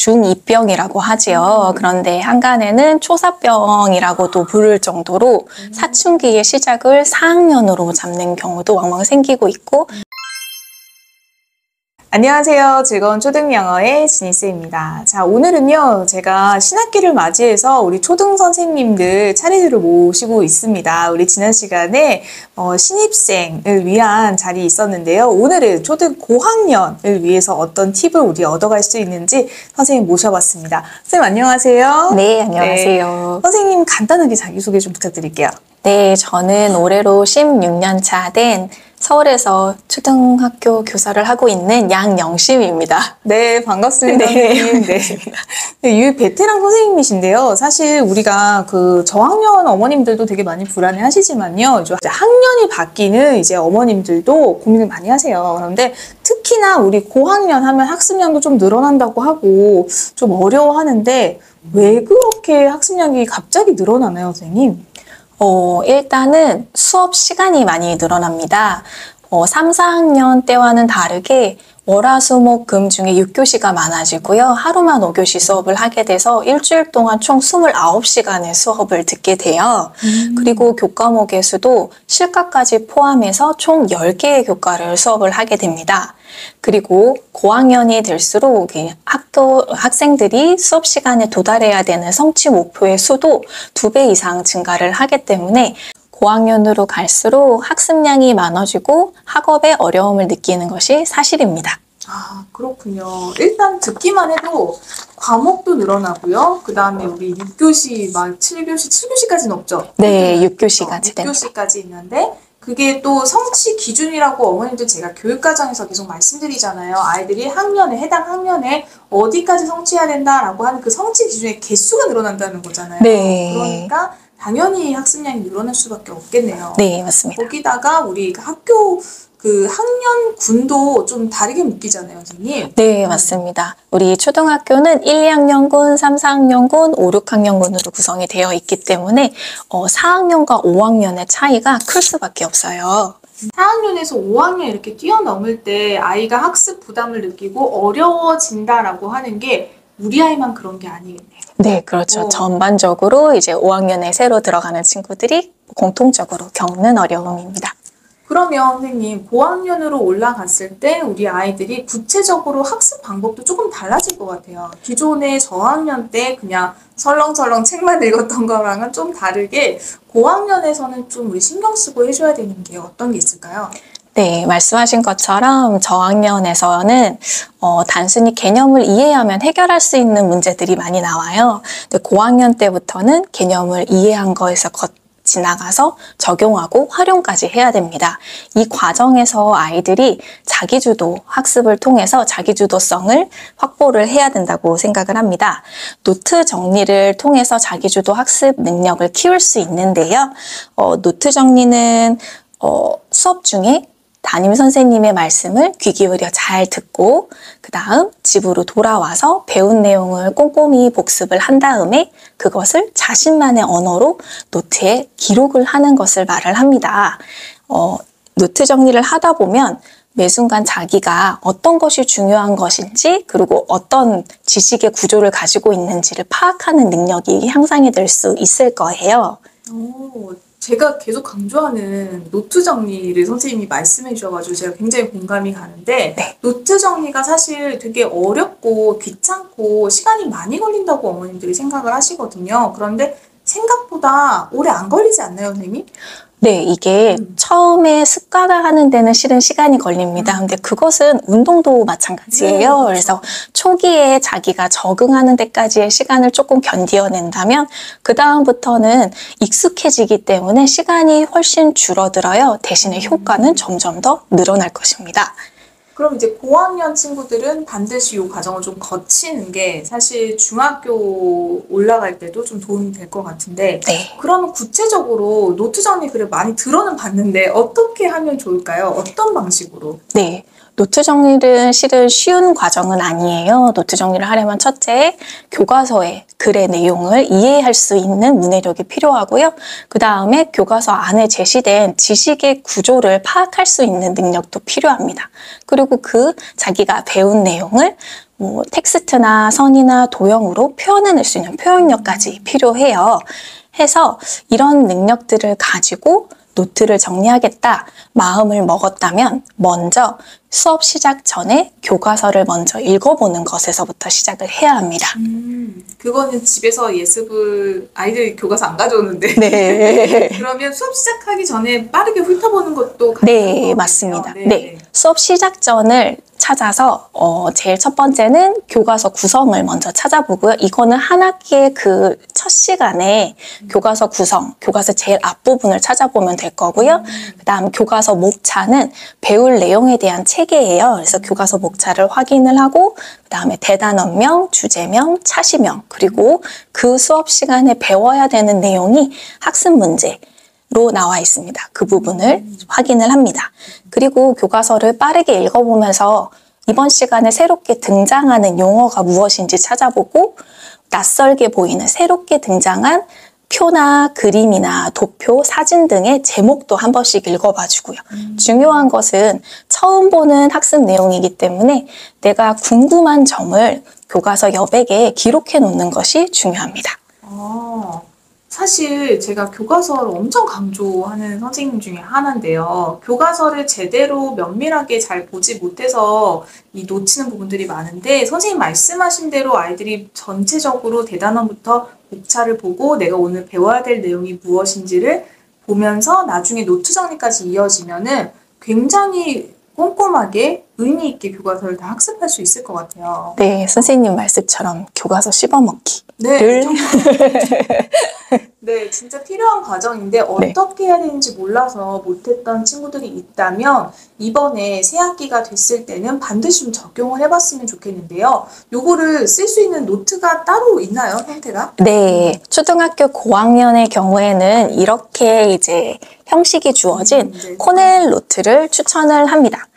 중2병이라고 하지요. 그런데 한간에는 초사병이라고도 부를 정도로 사춘기의 시작을 4학년으로 잡는 경우도 왕왕 생기고 있고. 안녕하세요. 즐거운 초등영어의 지니스입니다. 자, 오늘은요, 제가 신학기를 맞이해서 우리 초등 선생님들 차례대로 모시고 있습니다. 우리 지난 시간에 신입생을 위한 자리 있었는데요. 오늘은 초등 고학년을 위해서 어떤 팁을 우리 얻어갈 수 있는지 선생님 모셔봤습니다. 선생님 안녕하세요. 네, 안녕하세요. 네, 선생님 간단하게 자기소개 좀 부탁드릴게요. 네, 저는 올해로 16년 차 된 서울에서 초등학교 교사를 하고 있는 양영심입니다. 네, 반갑습니다. 네. 선생님. 네, 유 베테랑 선생님이신데요. 사실 우리가 저학년 어머님들도 되게 많이 불안해 하시지만요. 이제 학년이 바뀌는 이제 어머님들도 고민을 많이 하세요. 그런데 특히나 우리 고학년 하면 학습량도 좀 늘어난다고 하고 좀 어려워하는데 왜 그렇게 학습량이 갑자기 늘어나나요, 선생님? 일단은 수업 시간이 많이 늘어납니다. 3, 4학년 때와는 다르게 월화수목금 중에 6교시가 많아지고요. 하루만 5교시 수업을 하게 돼서 일주일 동안 총 29시간의 수업을 듣게 돼요. 그리고 교과목의 수도 실과까지 포함해서 총 10개의 교과를 수업을 하게 됩니다. 그리고 고학년이 될수록 학생들이 수업 시간에 도달해야 되는 성취 목표의 수도 2배 이상 증가를 하기 때문에 고학년으로 갈수록 학습량이 많아지고 학업에 어려움을 느끼는 것이 사실입니다. 아, 그렇군요. 일단 듣기만 해도 과목도 늘어나고요. 그 다음에 우리 6교시, 7교시까지는 없죠? 네, 6교시까지 됩니다. 6교시까지 있는데 그게 또 성취 기준이라고 어머님들 제가 교육과정에서 계속 말씀드리잖아요. 아이들이 해당 학년에 어디까지 성취해야 된다라고 하는 그 성취 기준의 개수가 늘어난다는 거잖아요. 네. 그러니까 당연히 학습량이 늘어날 수밖에 없겠네요. 네, 맞습니다. 거기다가 우리 학교 학년군도 좀 다르게 묶이잖아요, 선생님. 네, 맞습니다. 우리 초등학교는 1, 2학년군, 3, 4학년군, 5, 6학년군으로 구성이 되어 있기 때문에 4학년과 5학년의 차이가 클 수밖에 없어요. 4학년에서 5학년 이렇게 뛰어넘을 때 아이가 학습 부담을 느끼고 어려워진다라고 하는 게 우리 아이만 그런 게 아니겠네요. 네, 그렇죠. 전반적으로 이제 5학년에 새로 들어가는 친구들이 공통적으로 겪는 어려움입니다. 그러면 선생님, 고학년으로 올라갔을 때 우리 아이들이 구체적으로 학습 방법도 조금 달라질 것 같아요. 기존의 저학년 때 그냥 설렁설렁 책만 읽었던 거랑은 좀 다르게 고학년에서는 좀 우리 신경 쓰고 해줘야 되는 게 어떤 게 있을까요? 네, 말씀하신 것처럼 저학년에서는 단순히 개념을 이해하면 해결할 수 있는 문제들이 많이 나와요. 근데 고학년 때부터는 개념을 이해한 거에서 지나가서 적용하고 활용까지 해야 됩니다. 이 과정에서 아이들이 자기주도 학습을 통해서 자기주도성을 확보를 해야 된다고 생각을 합니다. 노트 정리를 통해서 자기주도 학습 능력을 키울 수 있는데요. 노트 정리는 수업 중에 담임 선생님의 말씀을 귀 기울여 잘 듣고 그 다음 집으로 돌아와서 배운 내용을 꼼꼼히 복습을 한 다음에 그것을 자신만의 언어로 노트에 기록을 하는 것을 말을 합니다. 노트 정리를 하다 보면 매 순간 자기가 어떤 것이 중요한 것인지 그리고 어떤 지식의 구조를 가지고 있는지를 파악하는 능력이 향상이 될 수 있을 거예요. 제가 계속 강조하는 노트 정리를 선생님이 말씀해 주셔가지고 제가 굉장히 공감이 가는데 네. 노트 정리가 사실 되게 어렵고 귀찮고 시간이 많이 걸린다고 어머님들이 생각을 하시거든요. 그런데 생각보다 오래 안 걸리지 않나요, 선생님? 네, 이게 처음에 습관화하는 데는 실은 시간이 걸립니다. 근데 그것은 운동도 마찬가지예요. 네, 그렇죠. 그래서 초기에 자기가 적응하는 데까지의 시간을 조금 견뎌낸다면 그 다음부터는 익숙해지기 때문에 시간이 훨씬 줄어들어요. 대신에 효과는 점점 더 늘어날 것입니다. 그럼 이제 고학년 친구들은 반드시 이 과정을 좀 거치는 게 사실 중학교 올라갈 때도 좀 도움이 될 것 같은데 네. 그러면 구체적으로 노트 정리 글을 많이 들어는 봤는데 어떻게 하면 좋을까요? 어떤 방식으로? 네. 노트 정리는 실은 쉬운 과정은 아니에요. 노트 정리를 하려면 첫째, 교과서의 글의 내용을 이해할 수 있는 문해력이 필요하고요. 그 다음에 교과서 안에 제시된 지식의 구조를 파악할 수 있는 능력도 필요합니다. 그리고 자기가 배운 내용을 뭐 텍스트나 선이나 도형으로 표현해낼 수 있는 표현력까지 필요해요. 해서 이런 능력들을 가지고 노트를 정리하겠다 마음을 먹었다면 먼저 수업 시작 전에 교과서를 먼저 읽어보는 것에서부터 시작을 해야 합니다. 그거는 집에서 예습을 아이들 교과서 안 가져오는데 네. 그러면 수업 시작하기 전에 빠르게 훑어보는 것도 가능한 네, 거군요. 맞습니다. 네. 네. 수업 시작 전을 찾아서 제일 첫 번째는 교과서 구성을 먼저 찾아보고요. 이거는 한 학기의 그 첫 시간에 교과서 구성, 교과서 제일 앞부분을 찾아보면 될 거고요. 그다음 교과서 목차는 배울 내용에 대한 체계예요. 그래서 교과서 목차를 확인을 하고 그다음에 대단원명, 주제명, 차시명 그리고 그 수업 시간에 배워야 되는 내용이 학습 문제 로 나와 있습니다. 그 부분을 확인을 합니다. 그리고 교과서를 빠르게 읽어보면서 이번 시간에 새롭게 등장하는 용어가 무엇인지 찾아보고 낯설게 보이는 새롭게 등장한 표나 그림이나 도표, 사진 등의 제목도 한 번씩 읽어봐주고요. 중요한 것은 처음 보는 학습 내용이기 때문에 내가 궁금한 점을 교과서 여백에 기록해 놓는 것이 중요합니다. 사실 제가 교과서를 엄청 강조하는 선생님 중에 하나인데요. 교과서를 제대로 면밀하게 잘 보지 못해서 이 놓치는 부분들이 많은데 선생님 말씀하신 대로 아이들이 전체적으로 대단원부터 목차를 보고 내가 오늘 배워야 될 내용이 무엇인지를 보면서 나중에 노트 정리까지 이어지면은 굉장히 꼼꼼하게 의미 있게 교과서를 다 학습할 수 있을 것 같아요. 네, 선생님 말씀처럼 교과서 씹어먹기. 네, 네, 진짜 필요한 과정인데 어떻게 해야 되는지 몰라서 못했던 친구들이 있다면 이번에 새 학기가 됐을 때는 반드시 좀 적용을 해봤으면 좋겠는데요. 요거를 쓸 수 있는 노트가 따로 있나요, 형태가? 네, 초등학교 고학년의 경우에는 이렇게 이제 형식이 주어진 네. 코넬 노트를 추천을 합니다.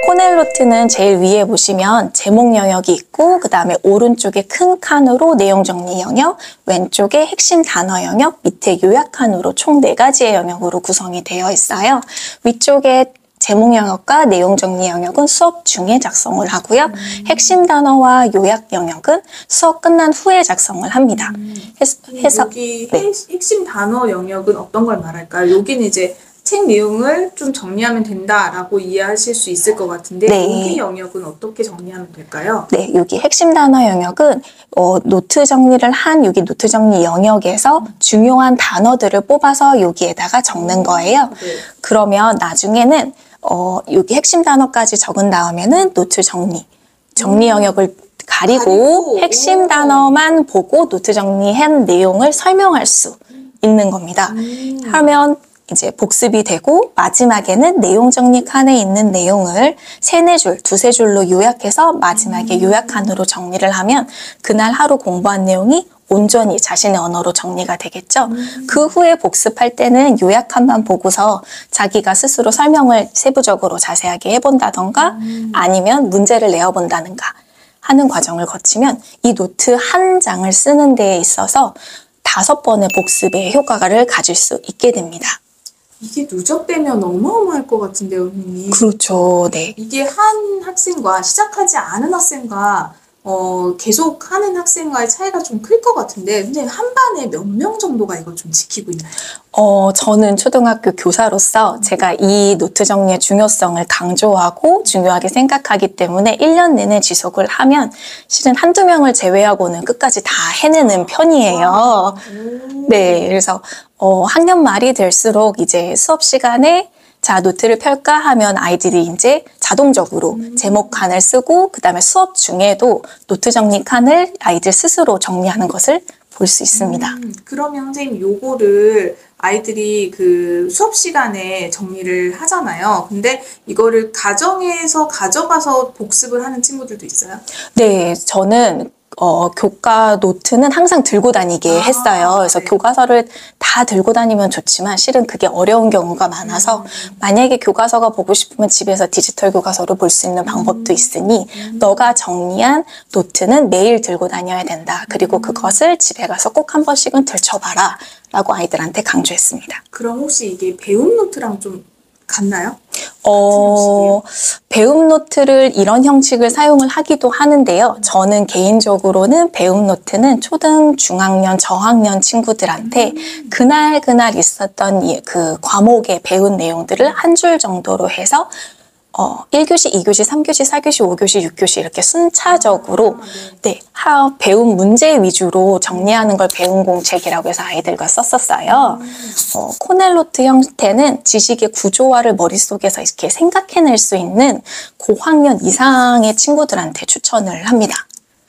코넬 노트는 제일 위에 보시면 제목 영역이 있고 그 다음에 오른쪽에 큰 칸으로 내용 정리 영역, 왼쪽에 핵심 단어 영역, 밑에 요약 칸으로 총 4가지의 영역으로 구성이 되어 있어요. 위쪽에 제목 영역과 내용 정리 영역은 수업 중에 작성을 하고요. 핵심 단어와 요약 영역은 수업 끝난 후에 작성을 합니다. 해서 여기 네. 핵심 단어 영역은 어떤 걸 말할까요? 여기는 이제 책 내용을 좀 정리하면 된다라고 이해하실 수 있을 것 같은데 네. 여기 영역은 어떻게 정리하면 될까요? 네, 여기 핵심 단어 영역은 노트 정리를 한 여기 노트 정리 영역에서 중요한 단어들을 뽑아서 여기에다가 적는 거예요. 네. 그러면 나중에는 여기 핵심 단어까지 적은 다음에는 노트 정리 영역을 가리고 핵심 단어만 보고 노트 정리한 내용을 설명할 수 있는 겁니다. 하면 이제 복습이 되고 마지막에는 내용 정리 칸에 있는 내용을 3-4줄, 2-3줄로 요약해서 마지막에 요약 칸으로 정리를 하면 그날 하루 공부한 내용이 온전히 자신의 언어로 정리가 되겠죠. 그 후에 복습할 때는 요약 칸만 보고서 자기가 스스로 설명을 세부적으로 자세하게 해본다던가 아니면 문제를 내어본다든가 하는 과정을 거치면 이 노트 한 장을 쓰는 데에 있어서 5번의 복습의 효과를 가질 수 있게 됩니다. 이게 누적되면 어마어마할 것 같은데요, 선생님. 그렇죠. 네. 이게 한 학생과 시작하지 않은 학생과 계속 하는 학생과의 차이가 좀 클 것 같은데 선생님 한 반에 몇 명 정도가 이걸 좀 지키고 있나요? 저는 초등학교 교사로서 제가 이 노트 정리의 중요성을 강조하고 중요하게 생각하기 때문에 1년 내내 지속을 하면 실은 1-2명을 제외하고는 끝까지 다 해내는 편이에요. 네, 그래서 학년 말이 될수록 이제 수업 시간에 자, 노트를 펼까 하면 아이들이 이제 자동적으로 제목 칸을 쓰고 그다음에 수업 중에도 노트 정리 칸을 아이들 스스로 정리하는 것을 볼 수 있습니다. 그러면 선생님 요거를 아이들이 그 수업 시간에 정리를 하잖아요. 근데 이거를 가정에서 가져가서 복습을 하는 친구들도 있어요? 네, 저는 교과 노트는 항상 들고 다니게 했어요. 그래서 네. 교과서를 다 들고 다니면 좋지만 실은 그게 어려운 경우가 많아서 만약에 교과서가 보고 싶으면 집에서 디지털 교과서로 볼 수 있는 방법도 있으니 너가 정리한 노트는 매일 들고 다녀야 된다. 그리고 그것을 집에 가서 꼭 한 번씩은 들춰봐라 라고 아이들한테 강조했습니다. 그럼 혹시 이게 배움 노트랑 좀 같나요? 배움 노트를 이런 형식을 사용을 하기도 하는데요. 저는 개인적으로는 배움 노트는 초등, 중학년, 저학년 친구들한테 그날 있었던 그 과목에 배운 내용들을 한 줄 정도로 해서 1교시, 2교시, 3교시, 4교시, 5교시, 6교시 이렇게 순차적으로 배운 문제 위주로 정리하는 걸 배움 공책이라고 해서 아이들과 썼었어요. 코넬노트 형태는 지식의 구조화를 머릿속에서 이렇게 생각해낼 수 있는 고학년 이상의 친구들한테 추천을 합니다.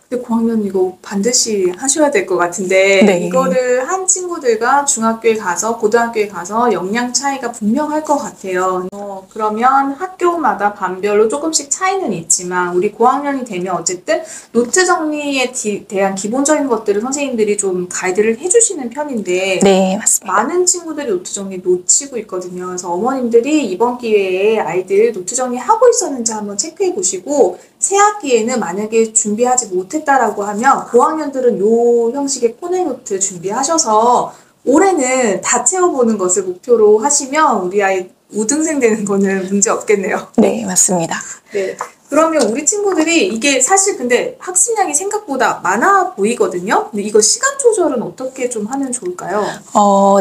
근데 고학년 이거 반드시 하셔야 될 것 같은데 네. 이거를 한 친구들과 중학교에 가서 고등학교에 가서 역량 차이가 분명할 것 같아요. 그러면 학교마다 반별로 조금씩 차이는 있지만 우리 고학년이 되면 어쨌든 노트 정리에 대한 기본적인 것들을 선생님들이 좀 가이드를 해주시는 편인데 네, 맞습니다. 많은 친구들이 노트 정리 놓치고 있거든요. 그래서 어머님들이 이번 기회에 아이들 노트 정리 하고 있었는지 한번 체크해 보시고 새 학기에는 만약에 준비하지 못했다라고 하면 고학년들은 요 형식의 코넬노트 준비하셔서 올해는 다 채워보는 것을 목표로 하시면 우리 아이 우등생 되는 거는 문제 없겠네요. 네, 맞습니다. 네. 그러면 우리 친구들이 이게 사실 근데 학습량이 생각보다 많아 보이거든요. 근데 이거 시간 조절은 어떻게 좀 하면 좋을까요?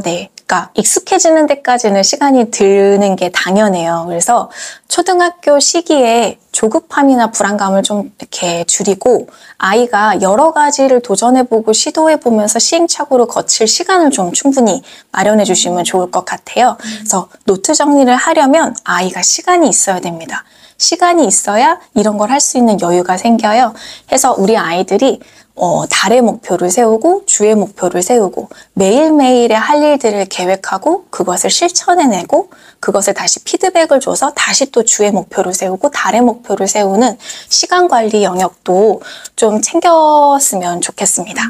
네. 그러니까 익숙해지는 데까지는 시간이 드는 게 당연해요. 그래서 초등학교 시기에 조급함이나 불안감을 좀 이렇게 줄이고 아이가 여러 가지를 도전해보고 시도해보면서 시행착오를 거칠 시간을 좀 충분히 마련해 주시면 좋을 것 같아요. 그래서 노트 정리를 하려면 아이가 시간이 있어야 됩니다. 시간이 있어야 이런 걸 할 수 있는 여유가 생겨요. 해서 우리 아이들이 달의 목표를 세우고 주의 목표를 세우고 매일매일의 할 일들을 계획하고 그것을 실천해내고 그것을 다시 피드백을 줘서 다시 또 주의 목표를 세우고 달의 목표를 세우는 시간 관리 영역도 좀 챙겼으면 좋겠습니다.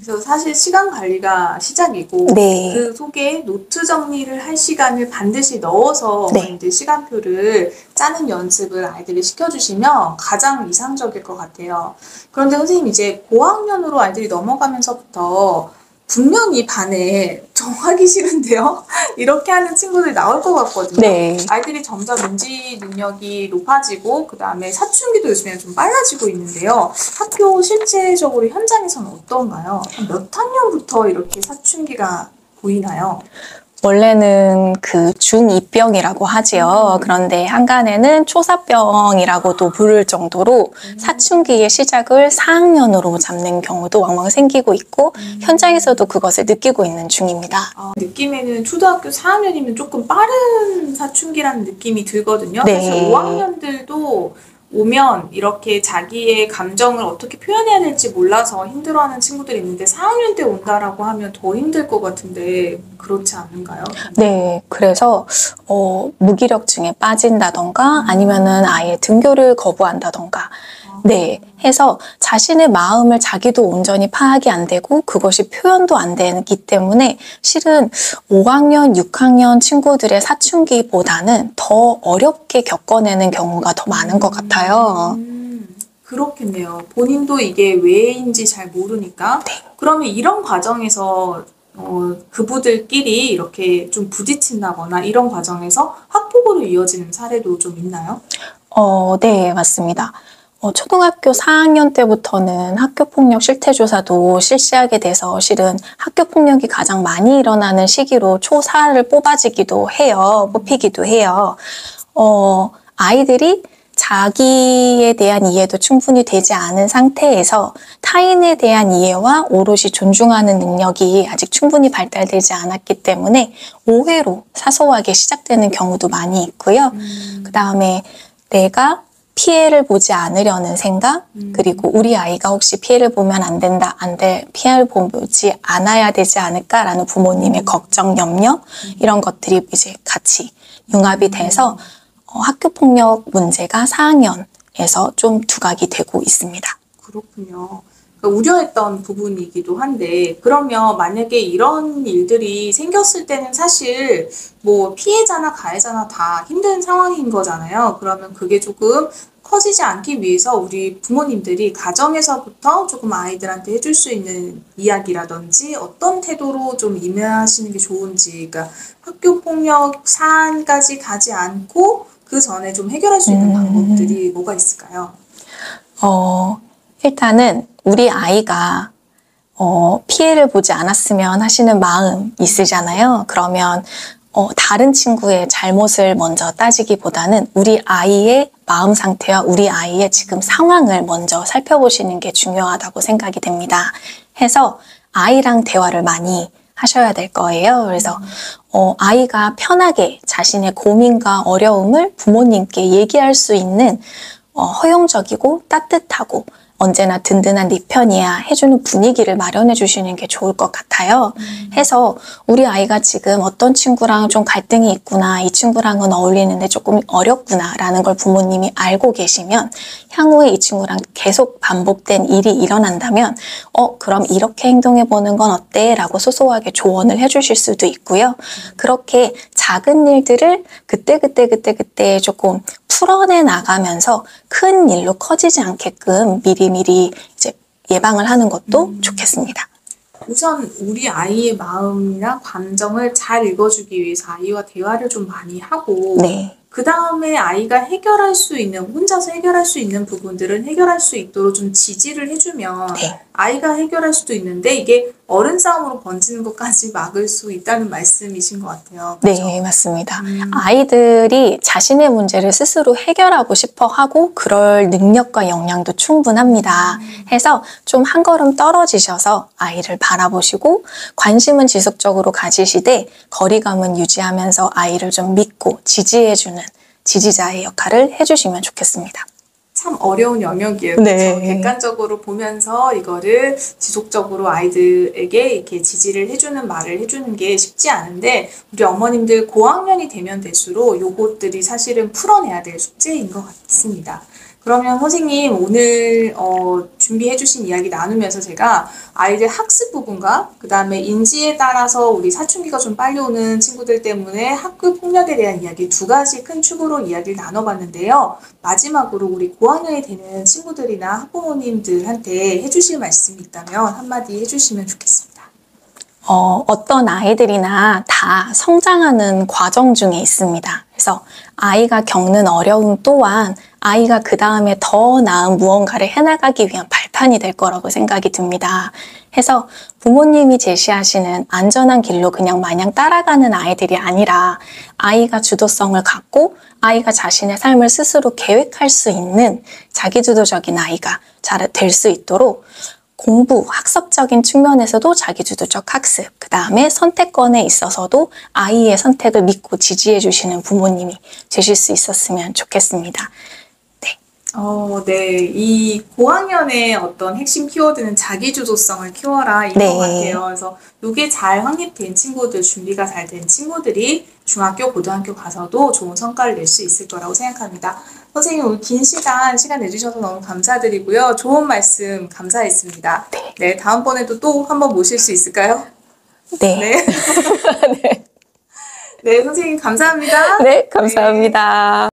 그래서 사실 시간 관리가 시작이고 네. 그 속에 노트 정리를 할 시간을 반드시 넣어서 네. 이제 시간표를 짜는 연습을 아이들이 시켜주시면 가장 이상적일 것 같아요. 그런데 선생님 이제 고학년으로 아이들이 넘어가면서부터 분명히 반에 정하기 싫은데요? 이렇게 하는 친구들이 나올 것 같거든요. 네. 아이들이 점점 인지 능력이 높아지고 그 다음에 사춘기도 요즘에 좀 빨라지고 있는데요. 학교 실제적으로 현장에서는 어떤가요? 몇 학년부터 이렇게 사춘기가 보이나요? 원래는 그 중2병이라고 하지요. 그런데 한간에는 초사병이라고도 부를 정도로 사춘기의 시작을 4학년으로 잡는 경우도 왕왕 생기고 있고 현장에서도 그것을 느끼고 있는 중입니다. 느낌에는 초등학교 4학년이면 조금 빠른 사춘기라는 느낌이 들거든요. 네. 사실 5학년들도 오면 이렇게 자기의 감정을 어떻게 표현해야 될지 몰라서 힘들어하는 친구들이 있는데 4학년 때 온다라고 하면 더 힘들 것 같은데 그렇지 않은가요? 네, 그래서 무기력증에 빠진다던가 아니면은 아예 등교를 거부한다던가 네, 해서 자신의 마음을 자기도 온전히 파악이 안 되고 그것이 표현도 안 되기 때문에 실은 5학년, 6학년 친구들의 사춘기보다는 더 어렵게 겪어내는 경우가 더 많은 것 같아요. 그렇겠네요. 본인도 이게 왜인지 잘 모르니까. 네. 그러면 이런 과정에서 그부들끼리 이렇게 좀 부딪힌다거나 이런 과정에서 학폭으로 이어지는 사례도 좀 있나요? 네, 맞습니다. 초등학교 4학년 때부터는 학교폭력 실태조사도 실시하게 돼서 실은 학교폭력이 가장 많이 일어나는 시기로 초사를 뽑아지기도 해요. 뽑히기도 해요. 아이들이 자기에 대한 이해도 충분히 되지 않은 상태에서 타인에 대한 이해와 오롯이 존중하는 능력이 아직 충분히 발달되지 않았기 때문에 오해로 사소하게 시작되는 경우도 많이 있고요. 그 다음에 내가 피해를 보지 않으려는 생각, 그리고 우리 아이가 혹시 피해를 보면 안 된다, 피해를 보지 않아야 되지 않을까라는 부모님의 걱정, 염려, 이런 것들이 이제 같이 융합이 돼서 학교폭력 문제가 4학년에서 좀 두각이 되고 있습니다. 그렇군요. 그러니까 우려했던 부분이기도 한데 그러면 만약에 이런 일들이 생겼을 때는 사실 뭐 피해자나 가해자나 다 힘든 상황인 거잖아요. 그러면 그게 조금 커지지 않기 위해서 우리 부모님들이 가정에서부터 조금 아이들한테 해줄 수 있는 이야기라든지 어떤 태도로 좀 임하시는 게 좋은지, 그러니까 학교 폭력 사안까지 가지 않고 그 전에 좀 해결할 수 있는 방법들이 뭐가 있을까요? 일단은 우리 아이가 피해를 보지 않았으면 하시는 마음 있으잖아요. 그러면 다른 친구의 잘못을 먼저 따지기보다는 우리 아이의 마음 상태와 우리 아이의 지금 상황을 먼저 살펴보시는 게 중요하다고 생각이 됩니다. 해서 아이랑 대화를 많이 하셔야 될 거예요. 그래서 아이가 편하게 자신의 고민과 어려움을 부모님께 얘기할 수 있는 허용적이고 따뜻하고 언제나 든든한 네 편이야 해주는 분위기를 마련해 주시는 게 좋을 것 같아요. 해서 우리 아이가 지금 어떤 친구랑 좀 갈등이 있구나, 이 친구랑은 어울리는데 조금 어렵구나 라는 걸 부모님이 알고 계시면 향후에 이 친구랑 계속 반복된 일이 일어난다면 그럼 이렇게 행동해 보는 건 어때? 라고 소소하게 조언을 해 주실 수도 있고요. 그렇게 작은 일들을 그때 조금 풀어내 나가면서 큰 일로 커지지 않게끔 미리미리 이제 예방을 하는 것도 좋겠습니다. 우선 우리 아이의 마음이나 감정을 잘 읽어주기 위해서 아이와 대화를 좀 많이 하고 네. 그 다음에 아이가 해결할 수 있는, 혼자서 해결할 수 있는 부분들은 해결할 수 있도록 좀 지지를 해주면 네. 아이가 해결할 수도 있는데 이게 어른 싸움으로 번지는 것까지 막을 수 있다는 말씀이신 것 같아요. 그렇죠? 네, 맞습니다. 아이들이 자신의 문제를 스스로 해결하고 싶어 하고 그럴 능력과 역량도 충분합니다. 해서 좀 한 걸음 떨어지셔서 아이를 바라보시고 관심은 지속적으로 가지시되 거리감은 유지하면서 아이를 좀 믿고 지지해주는 지지자의 역할을 해주시면 좋겠습니다. 참 어려운 영역이에요. 네. 그렇죠? 객관적으로 보면서 이거를 지속적으로 아이들에게 이렇게 지지를 해주는 말을 해주는 게 쉽지 않은데 우리 어머님들 고학년이 되면 될수록 요것들이 사실은 풀어내야 될 숙제인 것 같습니다. 그러면 선생님 오늘 준비해주신 이야기 나누면서 제가 아이들 학습 부분과 그 다음에 인지에 따라서 우리 사춘기가 좀 빨리 오는 친구들 때문에 학교 폭력에 대한 이야기 두 가지 큰 축으로 이야기를 나눠봤는데요. 마지막으로 우리 고학년이 되는 친구들이나 학부모님들한테 해주실 말씀이 있다면 한마디 해주시면 좋겠습니다. 어떤 아이들이나 다 성장하는 과정 중에 있습니다. 그래서 아이가 겪는 어려움 또한 아이가 그 다음에 더 나은 무언가를 해나가기 위한 발판이 될 거라고 생각이 듭니다. 해서 부모님이 제시하시는 안전한 길로 그냥 마냥 따라가는 아이들이 아니라 아이가 주도성을 갖고 아이가 자신의 삶을 스스로 계획할 수 있는 자기주도적인 아이가 잘 될 수 있도록 공부, 학습적인 측면에서도 자기주도적 학습, 그 다음에 선택권에 있어서도 아이의 선택을 믿고 지지해 주시는 부모님이 되실 수 있었으면 좋겠습니다. 네. 이 고학년의 어떤 핵심 키워드는 자기주도성을 키워라 이런 네. 것 같아요. 그래서 이게 잘 확립된 친구들, 준비가 잘 된 친구들이 중학교, 고등학교 가서도 좋은 성과를 낼 수 있을 거라고 생각합니다. 선생님 오늘 긴 시간 내주셔서 너무 감사드리고요. 좋은 말씀 감사했습니다. 네, 다음번에도 또 한번 모실 수 있을까요? 네. 네. 네. 네, 선생님 감사합니다. 네, 감사합니다.